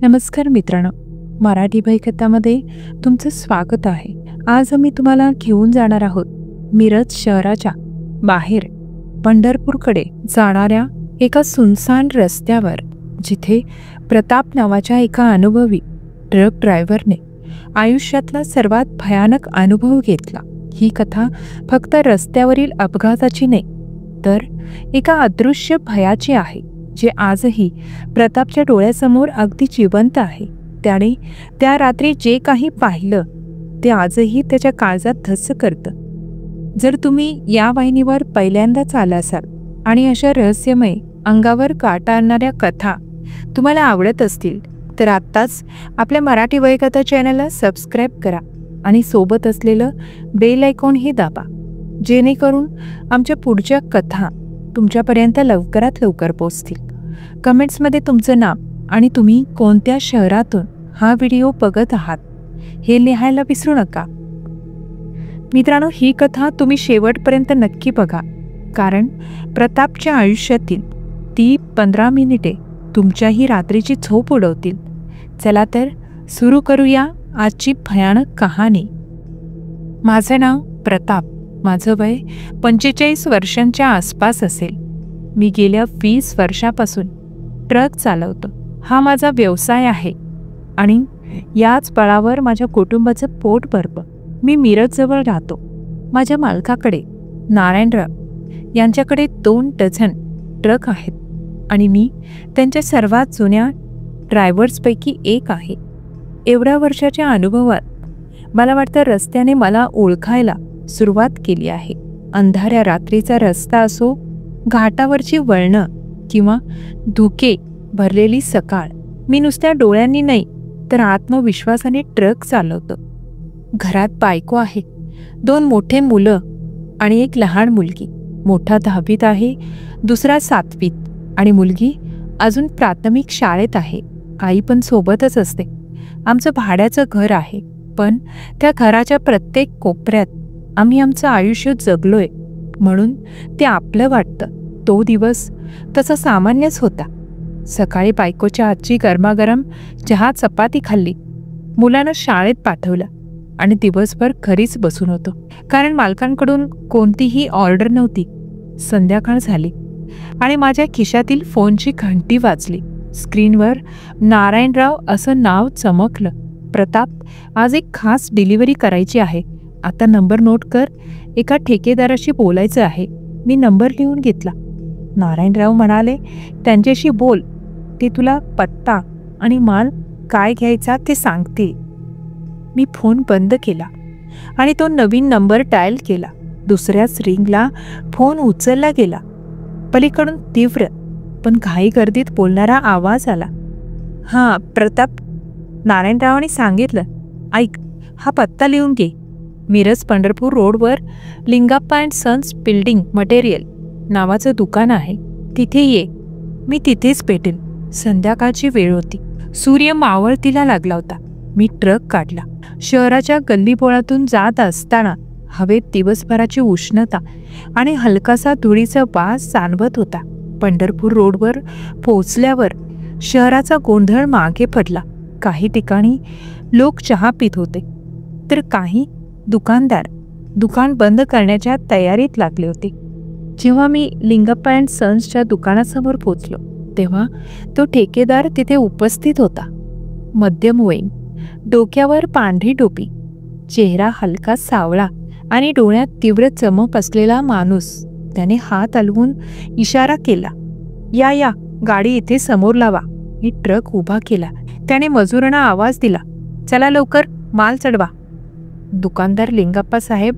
नमस्कार मित्रांनो, मराठी भयकथामध्ये तुमचं स्वागत आहे. आज आम्ही तुम्हाला घेऊन जाणार आहोत मिरज शहराच्या बाहेर पंढरपूरकडे जाणाऱ्या एका सुनसान रस्त्यावर, जिथे प्रताप नावाच्या एका अनुभवी ट्रक ड्रायव्हरने आयुष्यातला सर्वात भयानक अनुभव घेतला. ही कथा फक्त रस्त्यावरील अपघाताची नाही, तर एका अदृश्य भयाची आहे, जे आजही प्रतापच्या डोळ्यासमोर अगदी जिवंत आहे. त्याने त्या रात्री जे काही पाहिलं ते आजही त्याच्या काळजात धस्स करतं. जर तुम्ही या वाहिनीवर पहिल्यांदाच आला असाल आणि अशा रहस्यमय, अंगावर काटा आणणाऱ्या कथा तुम्हाला आवडत असतील, तर आत्ताच आपल्या मराठी भयकथा चॅनलला सबस्क्राईब करा आणि सोबत असलेलं बेल आयकॉनही दाबा, जेणेकरून आमच्या पुढच्या कथा तुमच्यापर्यंत लवकरात लवकर पोहोचतील. कमेंट्समध्ये तुमचं नाव आणि तुम्ही कोणत्या शहरातून हा व्हिडिओ बघत आहात हे लिहायला विसरू नका. मित्रांनो, ही कथा तुम्ही शेवटपर्यंत नक्की बघा, कारण प्रतापच्या आयुष्यातील ती 15 मिनिटे तुमच्याही रात्रीची झोप उडवतील. चला तर सुरू करूया आजची भयानक कहाणी. माझं नाव प्रताप. माझं वय 45 वर्षांच्या आसपास असेल. मी गेल्या 20 वर्षापासून ट्रक चालवतो. हा माझा व्यवसाय आहे आणि याच बळावर माझ्या कुटुंबाचं पोट भरतं. मी मिरजजवळ राहतो. माझ्या मालकाकडे, नारायणराव यांच्याकडे 2 डझन ट्रक आहेत आणि मी त्यांच्या सर्वात जुन्या ड्रायव्हर्सपैकी एक आहे. एवढ्या वर्षाच्या अनुभवात मला वाटतं रस्त्याने मला ओळखायला सुरुवात केली आहे. अंधाऱ्या रात्रीचा रस्ता असो, घाटावरची वळणं किंवा धुके भरलेली सकाळ, मी नुसत्या डोळ्यांनी नाही तर आत्मविश्वासाने ट्रक चालवतो. घरात बायको आहे, 2 मोठे मुलं आणि एक लहान मुलगी. मोठा 10वीत आहे, दुसरा 7वीत आणि मुलगी अजून प्राथमिक शाळेत आहे. आई पण सोबतच असते. आमचं भाड्याचं घर आहे, पण त्या घराच्या प्रत्येक कोपऱ्यात आम्ही आमचं आयुष्य जगलोय म्हणून ते आपलं वाटतं. तो दिवस तसा सामान्यच होता. सकाळी बायकोच्या हातची गरमागरम चहा चपाती खाल्ली, मुलांना शाळेत पाठवलं आणि दिवसभर घरीच बसून होतो, कारण मालकांकडून कोणतीही ऑर्डर नव्हती. संध्याकाळ झाली आणि माझ्या खिशातील फोनची घंटी वाजली. स्क्रीनवर नारायणराव असं नाव चमकलं. प्रताप, आज एक खास डिलिव्हरी करायची आहे. आता नंबर नोट कर, एका ठेकेदाराशी बोलायचं आहे. मी नंबर लिहून घेतला. नारायणराव म्हणाले, त्यांच्याशी बोल, ते तुला पत्ता आणि माल काय घ्यायचा ते सांगते. मी फोन बंद केला आणि तो नवीन नंबर डायल केला. दुसऱ्याच रिंगला फोन उचलला गेला. पलीकडून तीव्र पण घाई गर्दीत बोलणारा आवाज आला. हां प्रताप, नारायणरावांनी सांगितलं. ऐक, हा पत्ता लिहून घे. मिरज पंढरपूर रोडवर लिंगाप्पा अँड सन्स बिल्डिंग मटेरियल नावाचं दुकान आहे. तिथे ये, मी तिथेच भेटेल. संध्याकाळची वेळ होती. सूर्य मावळतीला लागला होता. मी ट्रक काढला. शहराच्या गल्लीबोळातून जात असताना हवेत दिवसभराची उष्णता आणि हलकासा धुळीचा वास जाणवत होता. पंढरपूर रोडवर पोहोचल्यावर शहराचा गोंधळ मागे पडला. काही ठिकाणी लोक चहा पित होते, तर काही दुकानदार दुकान बंद करण्याच्या तयारीत लागले होते. जेव्हा मी लिंगाप्पा अँड सन्सच्या दुकानासमोर पोचलो, तेव्हा तो ठेकेदार तिथे उपस्थित होता. मध्यमवयीन, डोक्यावर पांढरी टोपी, चेहरा हलका सावळा आणि डोळ्यात तीव्र चमक असलेला माणूस. त्याने हात हलवून इशारा केला. या, गाडी इथे समोर लावा. मी ट्रक उभा केला. त्याने मजुरांना आवाज दिला, चला लवकर, माल चढवा. दुकानदार लिंगाप्पा साहेब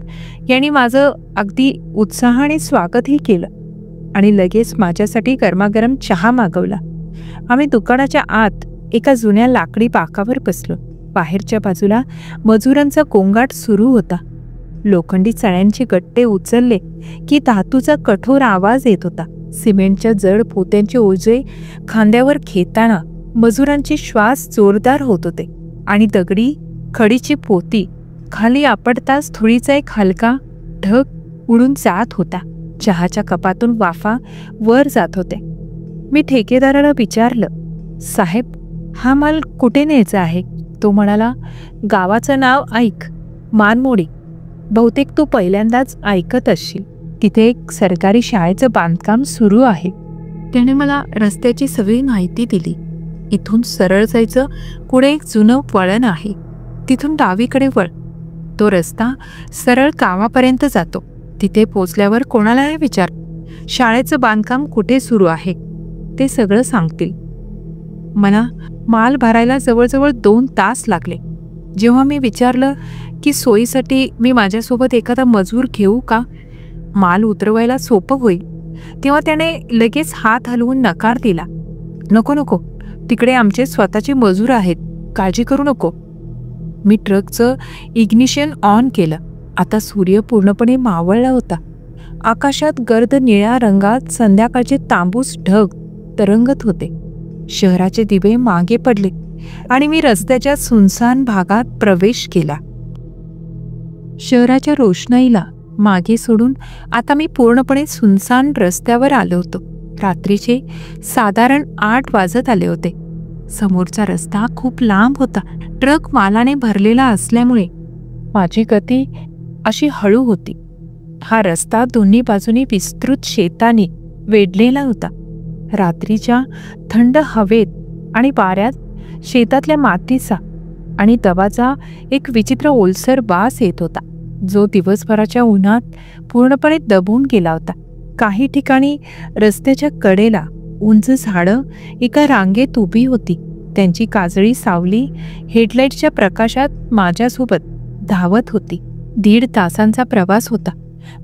यांनी माझं अगदी उत्साहाने स्वागतही केलं आणि लगेच माझ्यासाठी गरमागरम चहा मागवला. आम्ही दुकानाच्या आत एका जुन्या लाकडी बाकावर बसलो. बाहेरच्या बाजूला मजुरांचा गोंगाट सुरू होता. लोखंडी चण्यांचे गट्टे उचलले की धातूचा कठोर आवाज येत होता. सिमेंटच्या जड पोत्यांचे ओझे खांद्यावर घेताना मजुरांचे श्वास जोरदार होत होते आणि दगडी खडीची पोती खाली आपटताच धुळीचा एक हलका ढग उडून जात होता. चहाच्या कपातून वाफा वर जात होते. मी ठेकेदाराला विचारलं, साहेब, हा माल कुठे न्यायचा आहे? तो म्हणाला, गावाचं नाव ऐक, मानमोडी. बहुतेक तू पहिल्यांदाच ऐकत असशील. तिथे एक सरकारी शाळेचं बांधकाम सुरू आहे. त्याने मला रस्त्याची सगळी माहिती दिली. इथून सरळ जायचं, पुढे एक जुनं वळण आहे, तिथून डावीकडे वळ. तो रस्ता सरळ गावापर्यंत जातो. तिथे पोचल्यावर कोणालाही विचार, शाळेचं बांधकाम कुठे सुरू आहे, ते सगळं सांगतील. मला माल भरायला जवळजवळ 2 तास लागले. जेव्हा मी विचारलं की सोयीसाठी मी माझ्यासोबत एखादा मजूर घेऊ का, माल उतरवायला सोपं होईल, तेव्हा त्याने लगेच हात हलवून नकार दिला. नको नको, तिकडे आमचे स्वतःचे मजूर आहेत, काळजी करू नको. मी ट्रकचं इग्निशन ऑन केलं. आता सूर्य पूर्णपणे मावळला होता. आकाशात गर्द निळ्या रंगात संध्याकाळचे तांबूस ढग तरंगत होते. शहराचे दिवे मागे पडले आणि मी रस्त्याच्या सुनसान भागात प्रवेश केला. शहराच्या रोषणाईला मागे सोडून आता मी पूर्णपणे सुनसान रस्त्यावर आलो होतो. रात्रीचे साधारण 8 वाजत आले होते. समोरचा रस्ता खूप लांब होता. ट्रक मालाने भरलेला असल्यामुळे माझी गती अशी हळू होती. हा रस्ता दोन्ही बाजूनी विस्तृत शेताने वेढलेला होता. रात्रीच्या थंड हवेत आणि वाऱ्यात शेतातल्या मातीचा आणि दवाचा एक विचित्र ओलसर वास येत होता, जो दिवसभराच्या उन्हात पूर्णपणे दबून गेला होता. काही ठिकाणी रस्त्याच्या कडेला उंच झाडं एका रांगेत उभी होती. त्यांची काजळी सावली हेडलाईटच्या प्रकाशात माझ्यासोबत धावत होती. 1.5 तासांचा प्रवास होता,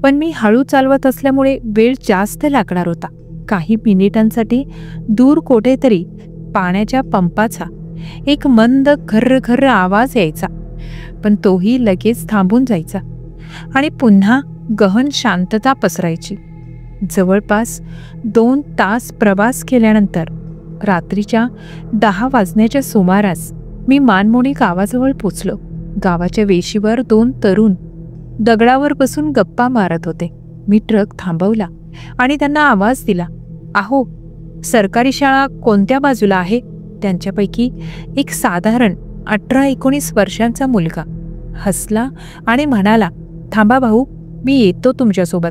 पण मी हळू चालवत असल्यामुळे वेळ जास्त लागणार होता. काही मिनिटांसाठी दूर कुठेतरी पाण्याच्या पंपाचा एक मंद घर्र आवाज यायचा, पण तोही लगेच थांबून जायचा आणि पुन्हा गहन शांतता पसरायची. जवळपास 2 तास प्रवास केल्यानंतर रात्रीच्या 10 वाजण्याच्या सुमारास मी मानमोडी गावाजवळ पोचलो. गावाच्या वेशीवर 2 तरुण दगडावर बसून गप्पा मारत होते. मी ट्रक थांबवला आणि त्यांना आवाज दिला, अहो, सरकारी शाळा कोणत्या बाजूला आहे? त्यांच्यापैकी एक साधारण 18-19 वर्षांचा मुलगा हसला आणि म्हणाला, थांबा भाऊ, मी येतो तुमच्यासोबत.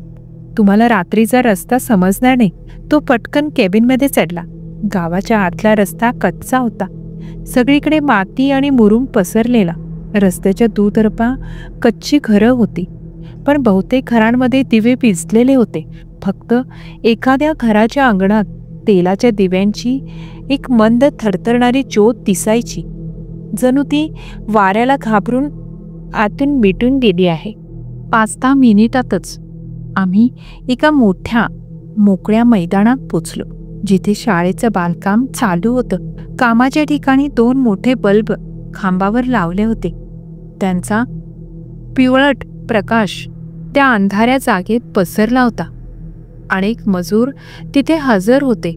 तुम्हाला रात्रीचा रस्ता समजणार नाही. तो पटकन केबिनमध्ये चढला. गावाच्या आतला रस्ता कच्चा होता. सगळीकडे माती आणि मुरुम पसरलेला. रस्त्याच्या दुतर्फा कच्ची घरं होती, पण बहुतेक घरांमध्ये दिवे विझलेले होते. फक्त एखाद्या घराच्या अंगणात तेलाच्या दिव्यांची एक मंद थरथरणारी ज्योत दिसायची, जणू ती वाऱ्याला घाबरून आतून मिटून गेली आहे. 5-10 मिनिटातच आम्ही एका मोठ्या मोकळ्या मैदानात पोचलो, जिथे शाळेचं बांधकाम चालू होतं. कामाच्या ठिकाणी 2 मोठे बल्ब खांबावर लावले होते. त्यांचा पिवळट प्रकाश त्या अंधाऱ्या जागेत पसरला होता. अनेक मजूर तिथे हजर होते,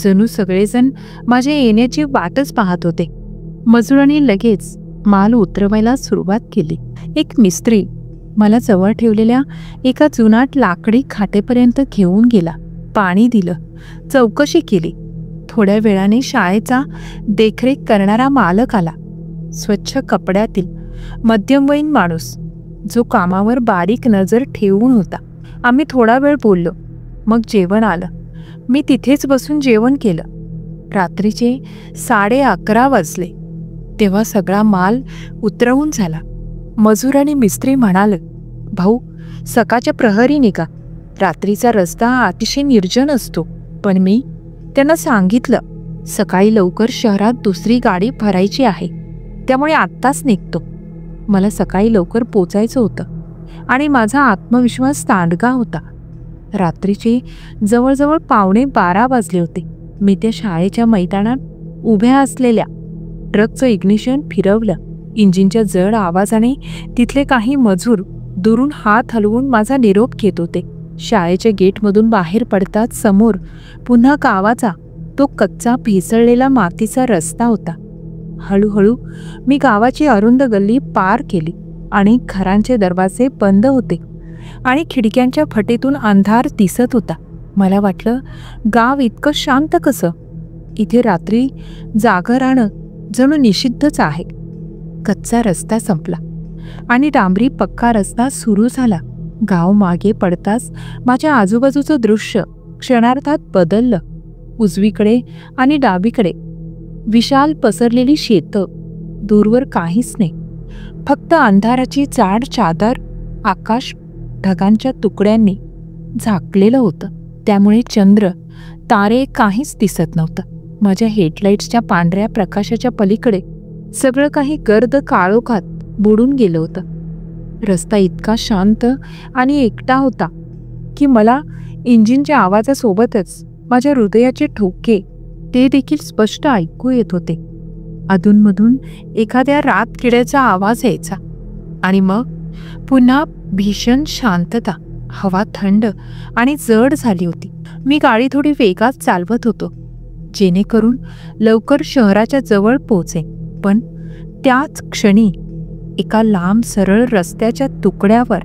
जणू सगळेजण माझ्या येण्याची वाटच पाहत होते. मजुरांनी लगेच माल उतरवायला सुरुवात केली. एक मिस्त्री मला जवळ ठेवलेल्या एका जुनाट लाकडी खाटेपर्यंत घेऊन गेला. पाणी दिलं, चौकशी केली. थोड्या वेळाने शाळेचा देखरेख करणारा मालक आला. स्वच्छ कपड्यातील मध्यमवयीन माणूस, जो कामावर बारीक नजर ठेवून होता. आम्ही थोडा वेळ बोललो. मग जेवण आलं. मी तिथेच बसून जेवण केलं. रात्रीचे 11:30 वाजले तेव्हा सगळा माल उतरवून झाला. मजूर आणि मिस्त्री म्हणाले, भाऊ, सकाळच्या प्रहरी निघा. रात्रीचा रस्ता अतिशय निर्जन असतो. पण मी त्यांना सांगितलं, सकाळी लवकर शहरात दुसरी गाडी भरायची आहे, त्यामुळे आत्ताच निघतो. मला सकाळी लवकर पोचायचं होतं आणि माझा आत्मविश्वास तांडगा होता. रात्रीचे जवळजवळ 11:45 वाजले होते. मी त्या शाळेच्या मैदानात उभ्या असलेल्या ट्रकचं इग्निशन फिरवलं. इंजिनच्या जड आवाजाने तिथले काही मजूर दुरून हात हलवून माझा निरोप घेत होते. शाळेच्या गेटमधून बाहेर पडताच समोर पुन्हा गावाचा तो कच्चा भेसळलेला मातीचा रस्ता होता. हळूहळू मी गावाची अरुंद गल्ली पार केली. आणि घरांचे दरवाजे बंद होते आणि खिडक्यांच्या फटीतून अंधार दिसत होता. मला वाटलं, गाव इतकं शांत कसं? इथे रात्री जागं राहणं जणू निषिद्धच आहे. कच्चा रस्ता संपला आणि डांबरी पक्का रस्ता सुरू झाला. गाव मागे पडताच माझ्या आजूबाजूचं दृश्य क्षणार्धात बदललं. उजवीकडे आणि डावीकडे विशाल पसरलेली शेतं, दूरवर काहीच नाही, फक्त अंधाराची जाड चादर. आकाश ढगांच्या तुकड्यांनी झाकलेलं होतं, त्यामुळे चंद्र, तारे काहीच दिसत नव्हतं. माझ्या हेडलाईट्सच्या पांढऱ्या प्रकाशाच्या पलीकडे सगळं काही गर्द काळोखात बुडून गेलं होतं. रस्ता इतका शांत आणि एकटा होता की मला इंजिनच्या आवाजासोबतच माझ्या हृदयाचे ठोके ते देखील स्पष्ट ऐकू येत होते. अधूनमधून एखाद्या रातकिड्याचा आवाज यायचा आणि मग पुन्हा भीषण शांतता. हवा थंड आणि जड झाली होती. मी गाडी थोडी वेगात चालवत होतो, जेणेकरून लवकर शहराच्या जवळ पोहोचेन. पण त्याच क्षणी एका लांब सरळ रस्त्याच्या तुकड्यावर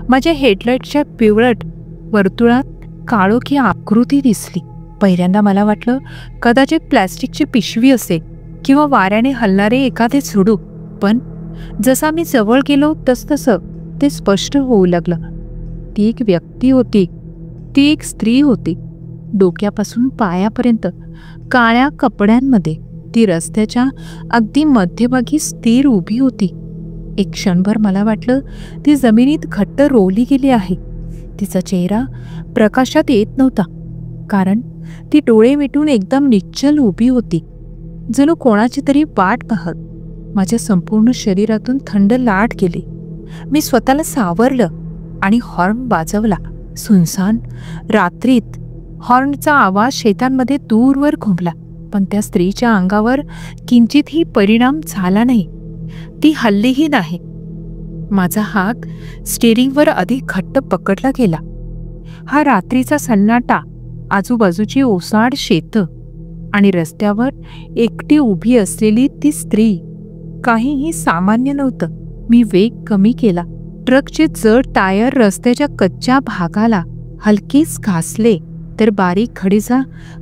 माझ्या हेडलाईटच्या पिवळट वर्तुळात काळोखी आकृती दिसली. पहिल्यांदा मला वाटलं कदाचित प्लॅस्टिकची पिशवी असेल किंवा वाऱ्याने हलणारे एखादे झुडूप. पण जसा मी जवळ गेलो तसतसं ते स्पष्ट होऊ लागलं. ती एक व्यक्ती होती. ती एक स्त्री होती. डोक्यापासून पायापर्यंत काळ्या कपड्यांमध्ये ती रस्त्याच्या अगदी मध्यभागी स्थिर उभी होती. एक क्षणभर मला वाटलं ती जमिनीत घट्ट रोवली गेली आहे. तिचा चेहरा प्रकाशात येत नव्हता, कारण ती डोळे मिटून एकदम निश्चल उभी होती, जणू कोणाची तरी वाट पाहत. माझ्या संपूर्ण शरीरातून थंड लाट गेली. मी स्वतःला सावरलं आणि हॉर्न वाजवला. सुनसान रात्रीत हॉर्नचा आवाज शेतांमध्ये दूरवर घुमला, पण त्या स्त्रीच्या अंगावर किंचितही परिणाम झाला नाही. ती हल्लीही नाही. माझा हात स्टीअरिंगवर अधिक घट्ट पकडला गेला. हा रात्रीचा सन्नाटा, आजूबाजूची ओसाड शेतं आणि रस्त्यावर एकटी उभी असलेली ती स्त्री काहीही सामान्य नव्हतं. मी वेग कमी केला. ट्रकचे जड टायर रस्त्याच्या कच्च्या भागाला हलकेच घासले तर बारीक घडीचा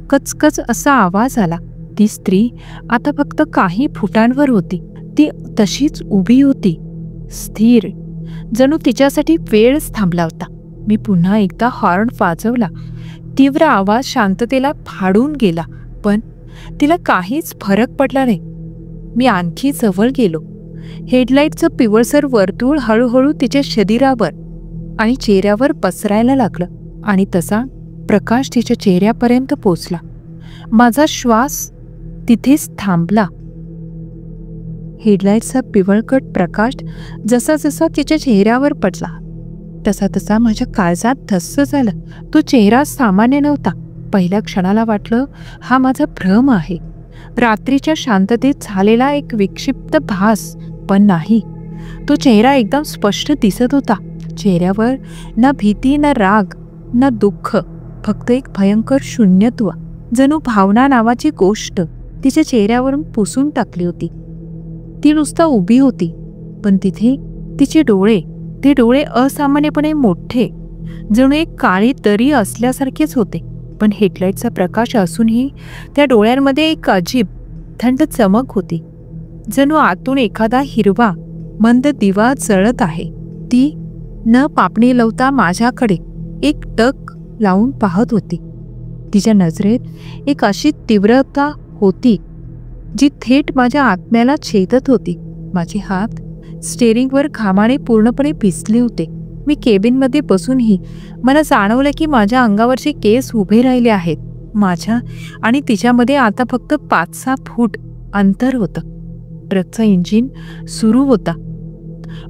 कचकच असा आवाज आला. ती स्त्री आता फक्त काही फुटांवर होती. ती तशीच उभी होती, स्थिर, जणू तिच्यासाठी वेळच थांबला होता. मी पुन्हा एकदा हॉर्न वाजवला. तीव्र आवाज शांततेला फाडून गेला, पण तिला काहीच फरक पडला नाही. मी आणखी जवळ गेलो. हेडलाईटचं पिवळसर वर्तुळ हळूहळू तिच्या शरीरावर आणि चेहऱ्यावर पसरायला लागलं आणि तसा प्रकाश तिच्या चेहऱ्यापर्यंत पोचला. माझा श्वास तिथेच थांबला. हेडलाईटचा पिवळकट प्रकाश जसा जसा तिच्या चेहऱ्यावर पडला तसा तसा माझ्या काळजात धस्स झालं. तो चेहरा सामान्य नव्हता. पहिल्या क्षणाला वाटलं हा माझा भ्रम आहे, रात्रीच्या शांततेत झालेला एक विक्षिप्त भास. पण नाही, तो चेहरा एकदम स्पष्ट दिसत होता. चेहऱ्यावर ना भीती, ना राग, ना दुःख, फक्त एक भयंकर शून्यत्व. जणू भावना नावाची गोष्ट तिच्या चेहऱ्यावरून पुसून टाकली होती. ती नुसता उभी होती, पण तिथे तिचे डोळे, ते डोळे असामान्यपणे मोठे, जणू एक काळी दरी असल्यासारखेच होते. पण हेडलाईटचा प्रकाश असूनही त्या डोळ्यांमध्ये एक अजीब थंड चमक होती, जणू आतून एखादा हिरवा मंद दिवा जळत आहे. ती न पापणी लावता माझ्याकडे एक टक लावून पाहत होती. तिच्या नजरेत एक अशी तीव्रता होती जी थेट माझ्या आत्म्याला छेदत होती. माझे हात स्टीअरिंगवर घामाने पूर्णपणे भिजले होते. मी केबिनमध्ये बसूनही मला जाणवलं की माझ्या अंगावरचे केस उभे राहिले आहेत. माझ्या आणि तिच्यामध्ये आता फक्त 5-6 फूट अंतर होतं. ट्रकचं इंजिन सुरू होता,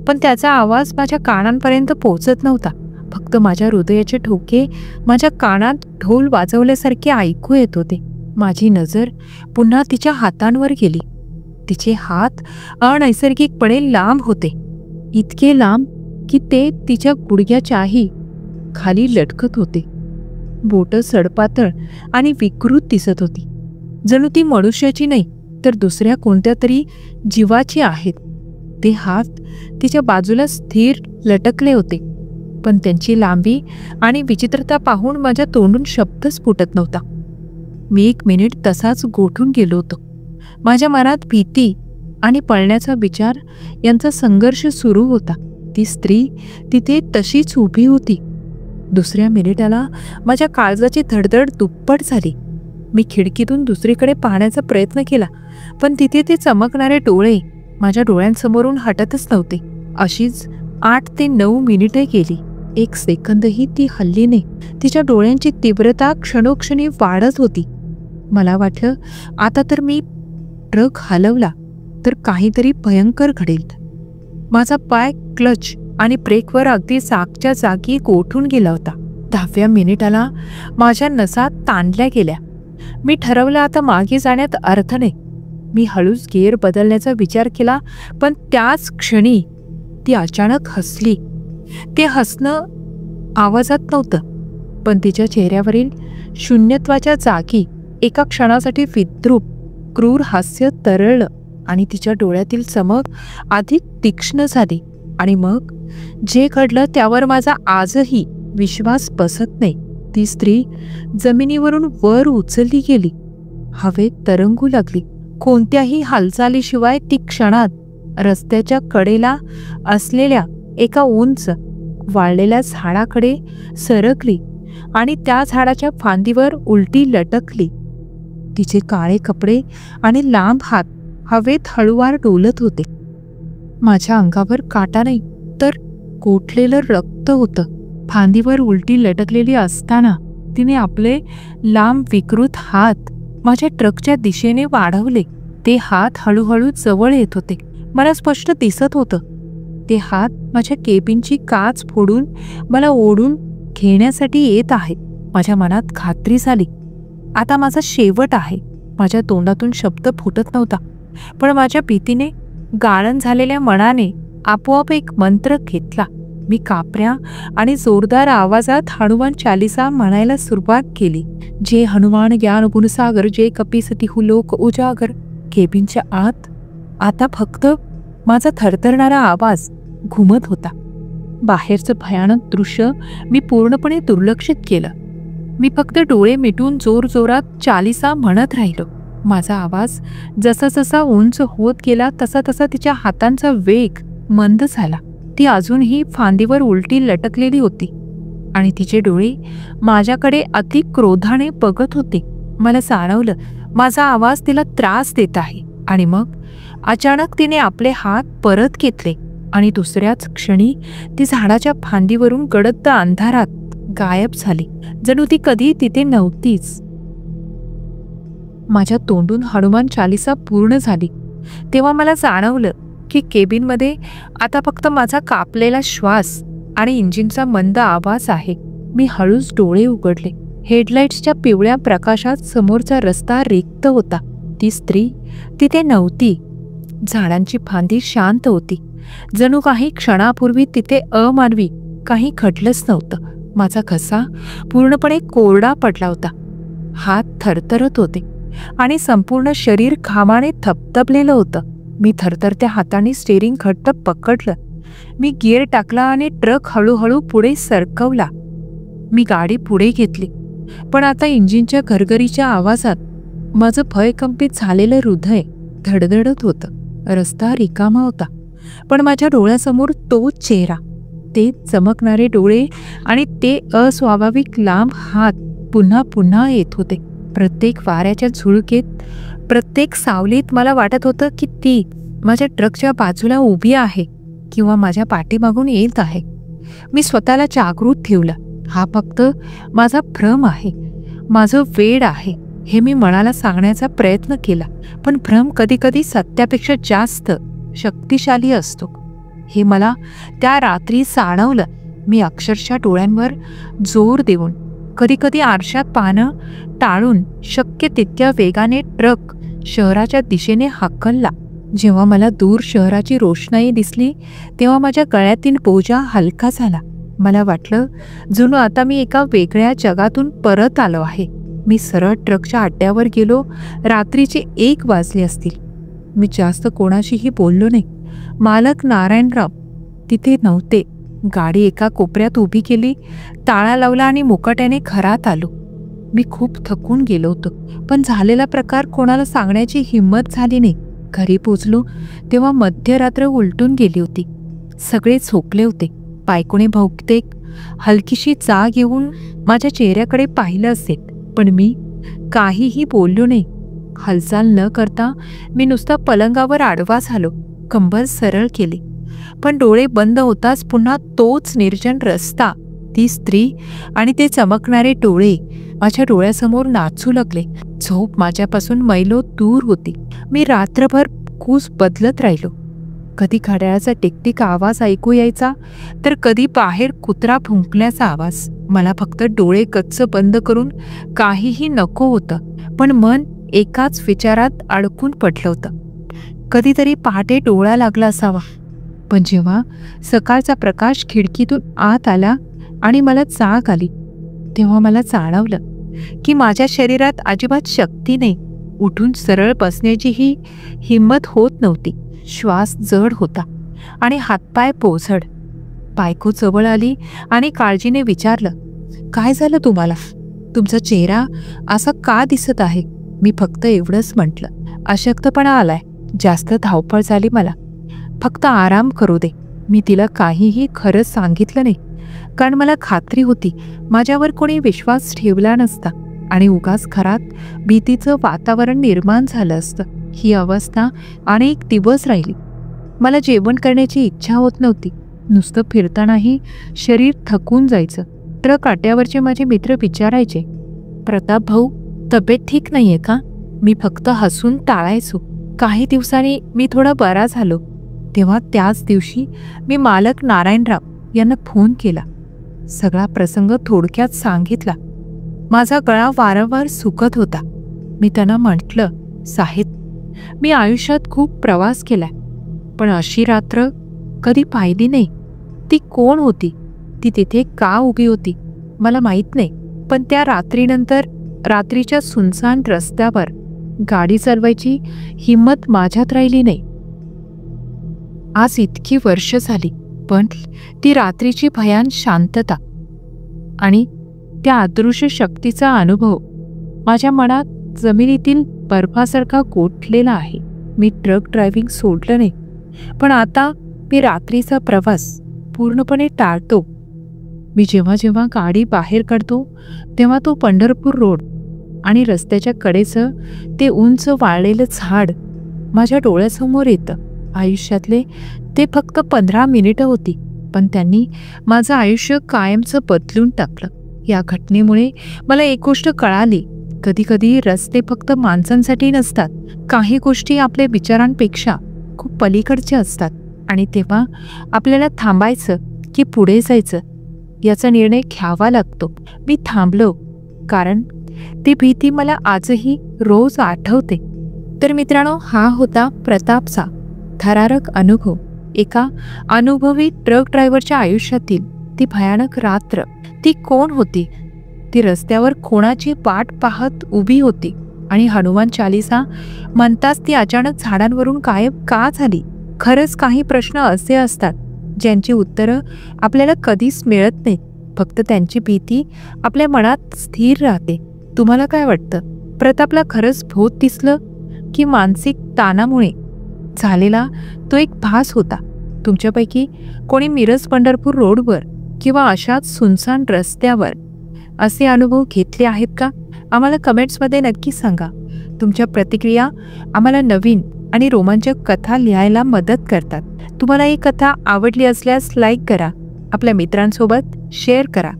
पण त्याचा आवाज माझ्या कानांपर्यंत पोहोचत नव्हता. फक्त माझ्या हृदयाचे ठोके माझ्या कानात ढोल वाजवल्यासारखे ऐकू येत होते. माझी नजर पुन्हा तिच्या हातांवर गेली. तिचे हात अनैसर्गिकपणे लांब होते, इतके लांब की ते तिच्या गुडघ्याच्याही खाली लटकत होते. बोटं सडपातळ आणि विकृत दिसत होती, जणू ती मनुष्याची नाही तर दुसऱ्या कोणत्या तरी जीवाची आहेत. ते हात तिच्या बाजूला स्थिर लटकले होते, पण त्यांची लांबी आणि विचित्रता पाहून माझ्या तोंडून शब्दच फुटत नव्हता. मी 1 मिनिट तसाच गोठून गेलो होतो. माझ्या मनात भीती आणि पळण्याचा विचार यांचा संघर्ष सुरू होता. ती स्त्री तिथे तशीच उभी होती. दुसऱ्या मिनिटाला माझ्या काळजाची धडधड दुप्पट झाली. मी खिडकीतून दुसरीकडे पाहण्याचा प्रयत्न केला, पण तिथे ते चमकणारे डोळे माझ्या डोळ्यांसमोरून हटतच नव्हते. अशीच 8 ते 9 मिनिटे गेली. 1 सेकंदही ती हलली नाही. तिच्या डोळ्यांची तीव्रता क्षणोक्षणी वाढत होती. मला वाटलं आता तर मी ट्रक हलवला तर काहीतरी भयंकर घडेल. माझा पाय क्लच आणि ब्रेकवर अगदी जागच्या जागी गोठून गेला होता. 10व्या मिनिटाला माझ्या नसा ताणल्या गेल्या. मी ठरवलं आता मागे जाण्यात अर्थ नाही. मी हळूच गिअर बदलण्याचा विचार केला, पण त्याच क्षणी ती अचानक हसली. ते हसणं आवाजात नव्हतं, पण तिच्या चेहऱ्यावरील शून्यत्वाच्या जागी एका क्षणासाठी विद्रूप क्रूर हास्य तरळलं आणि तिच्या डोळ्यातील चमक अधिक तीक्ष्ण झाली. आणि मग जे घडलं त्यावर माझा आजही विश्वास बसत नाही. ती स्त्री जमिनीवरून वर उचलली गेली, हवेत तरंगू लागली. कोणत्याही हालचालीशिवाय ती क्षणात रस्त्याच्या कडेला असलेल्या एका उंच वाळलेल्या झाडाकडे सरकली आणि त्या झाडाच्या फांदीवर उलटी लटकली. तिचे काळे कपडे आणि लांब हात हवेत हळूवार डोलत होते. माझ्या अंगावर काटा नाही तर गोठलेलं रक्त होतं. फांदीवर उलटी लटकलेली असताना तिने आपले लांब विकृत हात माझ्या ट्रकच्या दिशेने वाढवले. ते हात हळूहळू जवळ येत होते. मला स्पष्ट दिसत होतं ते हात माझ्या केबिनची काच फोडून मला ओढून घेण्यासाठी येत आहेत. माझ्या मनात खात्री झाली, आता माझा शेवट आहे. माझ्या तोंडातून शब्द फुटत नव्हता, पण माझ्या भीतीने गाळण झालेल्या मनाने आपोआप एक मंत्र घेतला. मी कापऱ्या आणि जोरदार आवाजात हनुमान चालिसा म्हणायला सुरुवात केली. जे हनुमान ज्ञान गुणसागर जे कपीसती लोक उजागर. केबिनच्या आत आता फक्त माझा थरथरणारा आवाज घुमत होता. बाहेरचं भयानक दृश्य मी पूर्णपणे दुर्लक्षित केलं. मी फक्त डोळे मिटून जोरजोरात चालिसा म्हणत राहिलो. माझा आवाज जसा जसा उंच होत गेला तसा तसा तिच्या हातांचा वेग मंद झाला. ती अजूनही फांदीवर उलटी लटकलेली होती आणि तिचे डोळे माझ्याकडे अधिक क्रोधाने बघत होते. मला जाणवलं माझा आवाज तिला त्रास देत आहे. आणि मग अचानक तिने आपले हात परत घेतले आणि दुसऱ्याच क्षणी ती झाडाच्या फांदीवरून गडद अंधारात गायब झाली, जणू ती कधी तिथे नव्हतीच. माझ्या तोंडून हनुमान चालिसा पूर्ण झाली तेव्हा मला जाणवलं की केबिनमध्ये आता फक्त माझा कापलेला श्वास आणि इंजिनचा मंद आवाज आहे. मी हळूच डोळे उघडले. हेडलाईट्सच्या पिवळ्या प्रकाशात समोरचा रस्ता रिक्त होता. ती स्त्री तिथे नव्हती. झाडांची फांदी शांत होती, जणू काही क्षणापूर्वी तिथे अमानवी काही घडलंच नव्हतं. माझा घसा पूर्णपणे कोरडा पडला होता. हात थरथरत होते आणि संपूर्ण शरीर घामाने थपथपलेलं होतं. मी थरथरत्या हाताने स्टेरिंग घट्ट पकडलं. मी गिअर टाकला आणि ट्रक हळूहळू पुढे सरकवला. मी गाडी पुढे घेतली, पण आता इंजिनच्या घरघरीच्या आवाजात माझं भयकंपित झालेलं हृदय धडधडत होतं. रस्ता रिकामा होता, पण माझ्या डोळ्यासमोर तोच चेहरा, ते चमकणारे डोळे आणि ते अस्वाभाविक लांब हात पुन्हा पुन्हा येत होते. प्रत्येक वाऱ्याच्या झुळकेत, प्रत्येक सावलीत मला वाटत होतं की ती माझ्या ट्रकच्या बाजूला उभी आहे किंवा माझ्या पाठीमागून येत आहे. मी स्वतःला जागृत ठेवलं. हा फक्त माझा भ्रम आहे, माझं वेड आहे हे मी मनाला सांगण्याचा प्रयत्न केला. पण भ्रम कधीकधी सत्यापेक्षा जास्त शक्तिशाली असतो हे मला त्या रात्री जाणवलं. मी अक्षरशः डोळ्यांवर जोर देऊन, कधीकधी आरशात पाहणं टाळून शक्य तितक्या वेगाने ट्रक शहराच्या दिशेने हाकलला. जेव्हा मला दूर शहराची रोषणाई दिसली तेव्हा माझ्या गळ्यातील बोजा हलका झाला. मला वाटलं जणू आता मी एका वेगळ्या जगातून परत आलो आहे. मी सरळ ट्रकच्या अड्ड्यावर गेलो. रात्रीचे 1 वाजले असतील. मी जास्त कोणाशीही बोललो नाही. मालक नारायणराव तिथे नव्हते. गाडी एका कोपऱ्यात उभी केली, ताळा लावला आणि मुकाट्याने घरात आलो. मी खूप थकून गेलो होतो, पण झालेला प्रकार कोणाला सांगण्याची हिंमत झाली नाही. घरी पोचलो तेव्हा मध्यरात्र उलटून गेली होती. सगळे झोपले होते. बायकोने बहुतेक हलकीशी जाग येऊन माझ्या चेहऱ्याकडे पाहिलं असेल, पण मी काहीही बोललो नाही. हालचाल न करता मी नुसता पलंगावर आडवा झालो, कंबर सरळ केली. पण डोळे बंद होताच पुन्हा तोच निर्जन रस्ता, ती स्त्री आणि ते चमकणारे डोळे माझ्या डोळ्यासमोर नाचू लागले. झोप माझ्यापासून मैलो दूर होती. मी रात्रभर कूस बदलत राहिलो. कधी घड्याळाचा टिकटिक आवाज ऐकू यायचा, तर कधी बाहेर कुत्रा भुंकण्याचा आवाज. मला फक्त डोळे गच्च बंद करून काहीही नको होतं, पण मन एकाच विचारात अडकून पडलं होतं. कधीतरी पहाटे डोळा लागला असावा, पण जेव्हा सकाळचा प्रकाश खिडकीतून आत आला आणि मला जाग आली, तेव्हा मला जाणवलं की माझ्या शरीरात अजिबात शक्ती नाही. उठून सरळ बसण्याचीही हिंमत होत नव्हती. श्वास जड होता आणि हातपाय पोझड. बायको जवळ आली आणि काळजीने विचारलं, काय झालं तुम्हाला? तुमचा चेहरा असा का दिसत आहे? मी फक्त एवढंच म्हटलं, अशक्तपणा आलाय, जास्त धावपळ झाली मला, फक्त आराम करू दे. मी तिला काहीही खरंच सांगितलं नाही, कारण मला खात्री होती माझ्यावर कोणी विश्वास ठेवला नसता आणि उगाच घरात भीतीचं वातावरण निर्माण झालं असतं. ही अवस्था अनेक दिवस राहिली. मला जेवण करण्याची इच्छा होत नव्हती. नुसतं फिरतानाही शरीर थकून जायचं. ट्रक काट्यावरचे माझे मित्र विचारायचे, प्रताप भाऊ, तब्येत ठीक नाहीये का? मी फक्त हसून टाळायचो. काही दिवसांनी मी थोडा बरा झालो तेव्हा त्याच दिवशी मी मालक नारायणराव यांना फोन केला. सगळा प्रसंग थोडक्यात सांगितला. माझा गळा वारंवार सुकत होता. मी त्यांना म्हटलं, साहेब, मी आयुष्यात खूप प्रवास केलाय, पण अशी रात्र कधी पाहिली नाही. ती कोण होती? ती तिथे का उभी होती मला माहीत नाही, पण त्या रात्रीनंतर रात्रीच्या सुनसान रस्त्यावर गाडी चालवायची हिंमत माझ्यात राहिली नाही. आज इतकी वर्ष झाली, पण ती रात्रीची भयान शांतता आणि त्या अदृश्य शक्तीचा अनुभव माझ्या मनात जमिनीतील बर्फासारखा गोठलेला आहे. मी ट्रक ड्रायव्हिंग सोडलं नाही, पण आता मी रात्रीचा प्रवास पूर्णपणे टाळतो. मी जेव्हा जेव्हा गाडी बाहेर काढतो तेव्हा तो पंढरपूर रोड आणि रस्त्याच्या कडेचं ते उंच वाळलेलं झाड माझ्या डोळ्यासमोर येतं. आयुष्यातले ते फक्त 15 मिनिटं होती, पण त्यांनी माझं आयुष्य कायमचं बदलून टाकलं. या घटनेमुळे मला एक गोष्ट कळाली, कधीकधी रस्ते फक्त माणसांसाठी नसतात. काही गोष्टी आपल्या विचारांपेक्षा खूप पलीकडच्या असतात आणि तेव्हा आपल्याला थांबायचं की पुढे जायचं याचा निर्णय घ्यावा लागतो. मी थांबलो, कारण ती भीती मला आजही रोज आठवते. तर मित्रांनो, हा होता प्रतापचा थरारक अनुभव. एका अनुभवी ट्रक ड्रायव्हरच्या आयुष्यातील ती भयानक रात्र. ती कोण होती? ती रस्त्यावर कोणाची वाट पाहत उभी होती आणि हनुमान चालीसा म्हणताच ती अचानक झाडांवरून गायब का झाली? खरंच काही प्रश्न असे असतात ज्यांची उत्तरं आपल्याला कधीच मिळत नाहीत, फक्त त्यांची भीती आपल्या मनात स्थिर राहते. तुम्हाला काय वाटतं? प्रतापला खरंच भूत दिसलं की मानसिक ताणामुळे झालेला तो एक भास होता? तुमच्यापैकी कोणी मिरज पंढरपूर रोडवर किंवा अशाच सुनसान रस्त्यावर असे अनुभव घेतले आहेत का? आम्हाला कमेंट्समध्ये नक्की सांगा. तुमच्या प्रतिक्रिया आम्हाला नवीन आणि रोमांचक कथा लिहायला मदत करतात. तुम्हाला ही कथा आवडली असल्यास लाईक करा, आपल्या मित्रांसोबत शेअर करा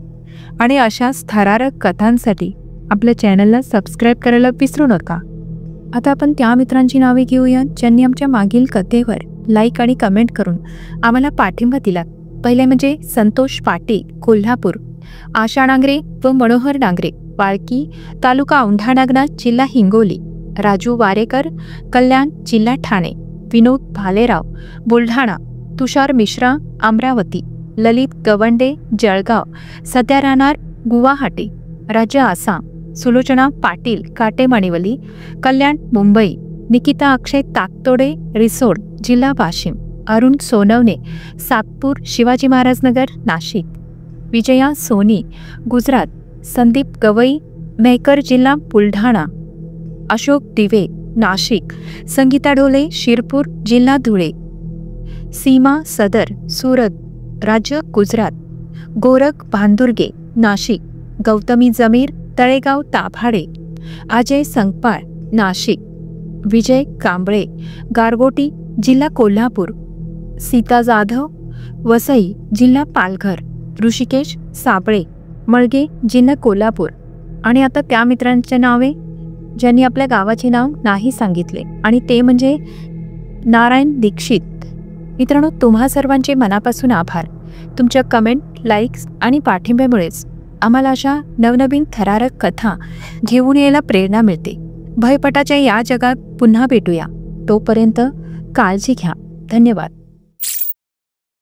आणि अशाच थरारक कथांसाठी आपल्या चॅनलला सबस्क्राईब करायला विसरू नका. आता आपण त्या मित्रांची नावे घेऊया ज्यांनी आमच्या मागील कथेवर लाईक आणि कमेंट करून आम्हाला पाठिंबा दिला. पहिले म्हणजे संतोष पाटील, कोल्हापूर, आशा डांगरे व मनोहर डांगरे, वाळकी, तालुका औंढा-नागनाथ, जिल्हा हिंगोली, राजू वारेकर, कल्याण, जिल्हा ठाणे, विनोद भालेराव, बुलढाणा, तुषार मिश्रा, अमरावती, ललित गवंडे, जळगाव, सध्या राहणार गुवाहाटी, राज्य आसाम, सुलोचना पाटील, काटेमाणिवली, कल्याण, मुंबई, निकिता अक्षय ताकतोडे, रिसोड, जिल्हा वाशिम, अरुण सोनवणे, सातपूर, शिवाजी महाराज नगर, नाशिक, विजया सोनी, गुजरात, संदीप गवई, मेहकर जिल्हा बुलढाणा, अशोक दिवे नाशिक, संगीता ढोले शिरपूर जिल्हा धुळे, सीमा सदर सुरत राज्य गुजरात, गोरख भांदुर्गे नाशिक, गौतमी जमीर तळेगाव ताभाडे, अजय संकपाळ नाशिक, विजय कांबळे गारगोटी जिल्हा कोल्हापूर, सीता जाधव वसई जिल्हा पालघर, ऋषिकेश साबळे मळगे जिल्हा कोल्हापूर. आणि आता त्या मित्रांचे नावे ज्यांनी आपल्या गावाचे नाव नाही सांगितले, आणि ते म्हणजे नारायण दीक्षित. मित्रांनो, तुम्हा सर्वांचे मनापासून आभार. तुमच्या कमेंट, लाईक्स आणि पाठिंब्यामुळेच आम्हाला अशा नवनवीन थरारक कथा घेऊन यायला प्रेरणा मिळते. भयपटाच्या या जगात पुन्हा भेटूया. तोपर्यंत काळजी घ्या. धन्यवाद.